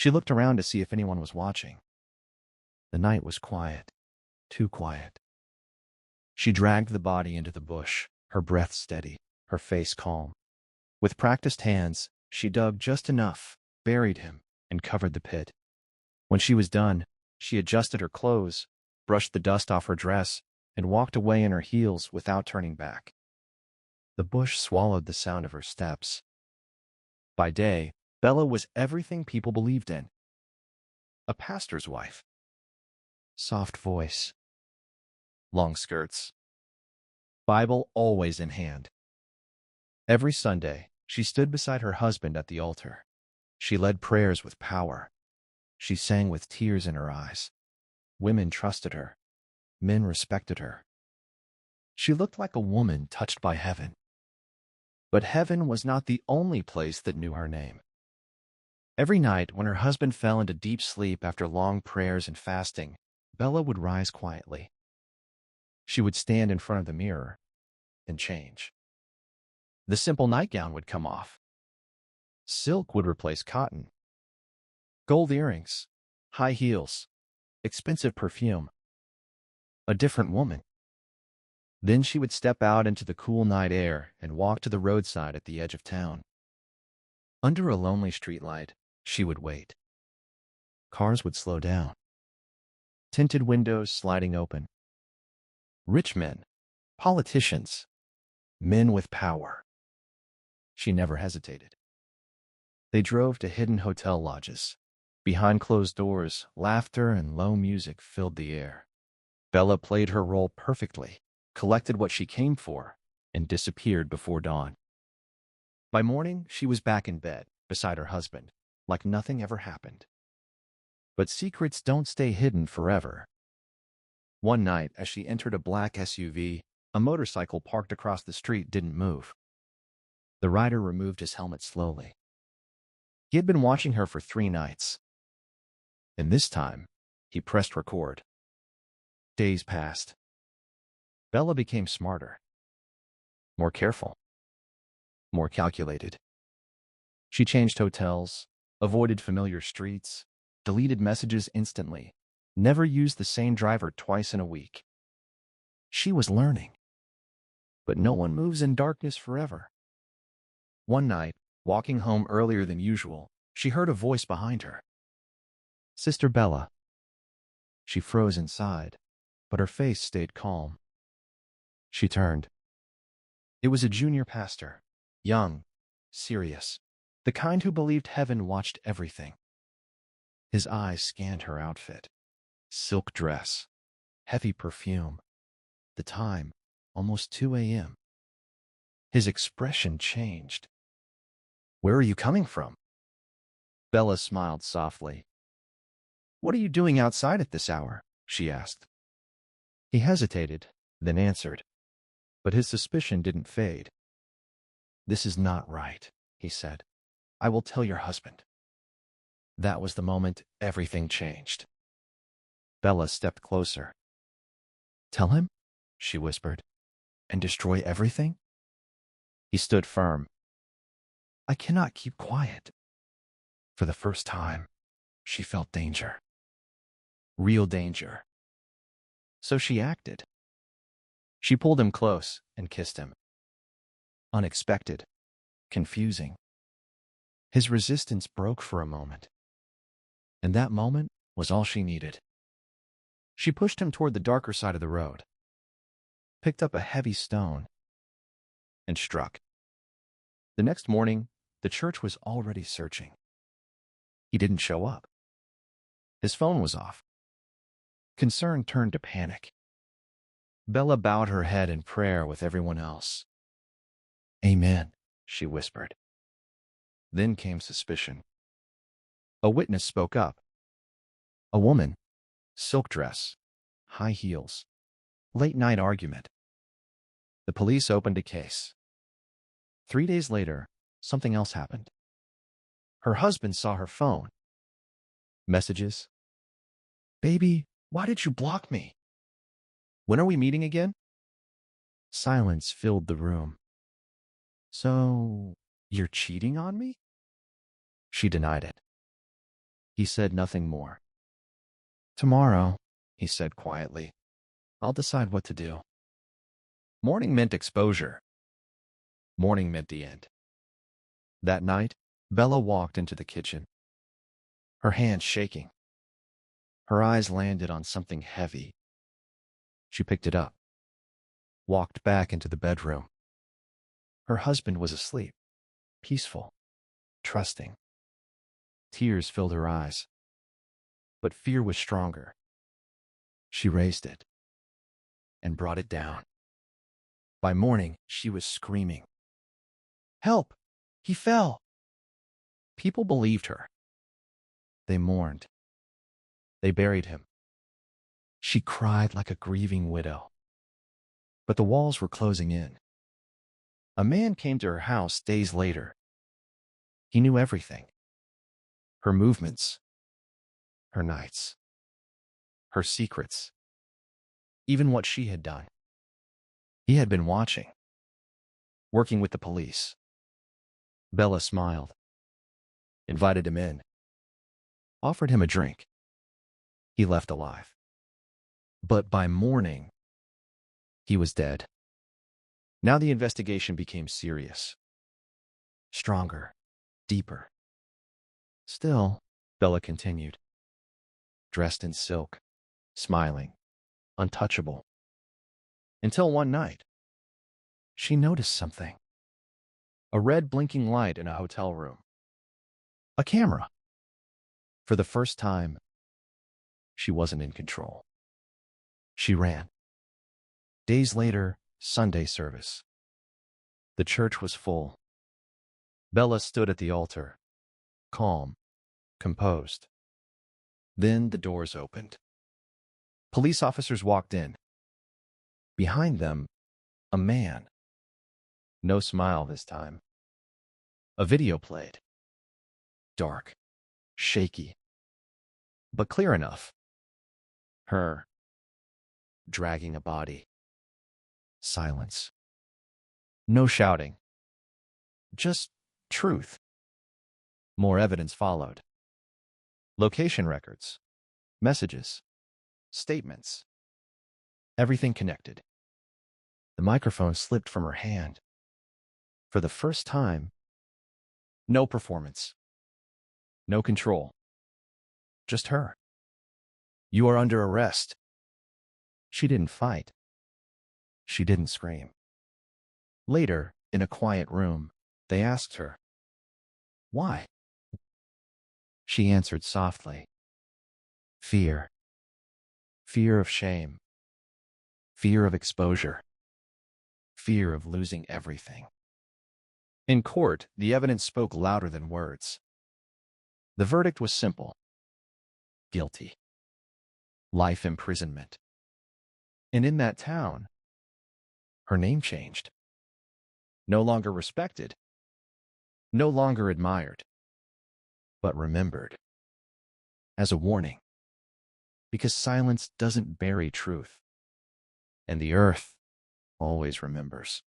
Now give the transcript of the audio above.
She looked around to see if anyone was watching. The night was quiet, too quiet. She dragged the body into the bush, her breath steady, her face calm. With practiced hands, she dug just enough, buried him, and covered the pit. When she was done, she adjusted her clothes, brushed the dust off her dress, and walked away in her heels without turning back. The bush swallowed the sound of her steps. By day, Bella was everything people believed in. A pastor's wife. Soft voice. Long skirts. Bible always in hand. Every Sunday, she stood beside her husband at the altar. She led prayers with power. She sang with tears in her eyes. Women trusted her. Men respected her. She looked like a woman touched by heaven. But heaven was not the only place that knew her name. Every night, when her husband fell into deep sleep after long prayers and fasting, Bella would rise quietly. She would stand in front of the mirror and change. The simple nightgown would come off. Silk would replace cotton. Gold earrings, high heels, expensive perfume. A different woman. Then she would step out into the cool night air and walk to the roadside at the edge of town. Under a lonely streetlight, she would wait. Cars would slow down. Tinted windows sliding open. Rich men, politicians, men with power. She never hesitated. They drove to hidden hotel lodges. Behind closed doors, laughter and low music filled the air. Bella played her role perfectly, collected what she came for, and disappeared before dawn. By morning, she was back in bed, beside her husband, like nothing ever happened. But secrets don't stay hidden forever. One night, as she entered a black SUV, a motorcycle parked across the street didn't move. The rider removed his helmet slowly. He had been watching her for 3 nights. And this time, he pressed record. Days passed. Bella became smarter, more careful, more calculated. She changed hotels, avoided familiar streets, deleted messages instantly, never used the same driver twice in a week. She was learning. But no one moves in darkness forever. One night, walking home earlier than usual, she heard a voice behind her. "Sister Bella." She froze inside, but her face stayed calm. She turned. It was a junior pastor, young, serious, the kind who believed heaven watched everything. His eyes scanned her outfit. Silk dress, heavy perfume. The time, almost 2 a.m. His expression changed. "Where are you coming from?" Bella smiled softly. "What are you doing outside at this hour?" she asked. He hesitated, then answered. But his suspicion didn't fade. "This is not right," he said. "I will tell your husband." That was the moment everything changed. Bella stepped closer. "Tell him?" she whispered. "And destroy everything?" He stood firm. "I cannot keep quiet." For the first time, she felt danger. Real danger. So she acted. She pulled him close and kissed him. Unexpected. Confusing. His resistance broke for a moment. And that moment was all she needed. She pushed him toward the darker side of the road, picked up a heavy stone, and struck. The next morning, the church was already searching. He didn't show up. His phone was off. Concern turned to panic. Bella bowed her head in prayer with everyone else. "Amen," she whispered. Then came suspicion. A witness spoke up. A woman, silk dress, high heels, late-night argument. The police opened a case. 3 days later, something else happened. Her husband saw her phone. Messages. "Baby, why did you block me? When are we meeting again?" Silence filled the room. "So, you're cheating on me?" She denied it. He said nothing more. Tomorrow, he said quietly, I'll decide what to do. Morning meant exposure. Morning meant the end. That night, Bella walked into the kitchen, her hands shaking. Her eyes landed on something heavy. She picked it up, walked back into the bedroom. Her husband was asleep, peaceful, trusting. Tears filled her eyes, but fear was stronger. She raised it and brought it down. By morning, she was screaming, "Help! He fell!" People believed her. They mourned. They buried him. She cried like a grieving widow. But the walls were closing in. A man came to her house days later. He knew everything. Her movements, her nights, her secrets, even what she had done. He had been watching, working with the police. Bella smiled, invited him in, offered him a drink. He left alive. But by morning, he was dead. Now the investigation became serious, stronger, deeper. Still, Bella continued, dressed in silk, smiling, untouchable. Until one night, she noticed something. A red blinking light in a hotel room. A camera. For the first time, she wasn't in control. She ran. Days later, Sunday service. The church was full. Bella stood at the altar, calm, composed. Then the doors opened. Police officers walked in. Behind them, a man. No smile this time. A video played. Dark, shaky, but clear enough. Her, dragging a body. Silence. No shouting. Just truth. More evidence followed. Location records, messages, statements. Everything connected. The microphone slipped from her hand. For the first time, no performance. No control. Just her. You are under arrest. She didn't fight. She didn't scream. Later, in a quiet room, they asked her, "Why?" She answered softly, "Fear. Fear of shame. Fear of exposure. Fear of losing everything." In court, the evidence spoke louder than words. The verdict was simple. Guilty. Life imprisonment. And in that town, her name changed. No longer respected. No longer admired. But remembered. As a warning. Because silence doesn't bury truth. And the earth always remembers.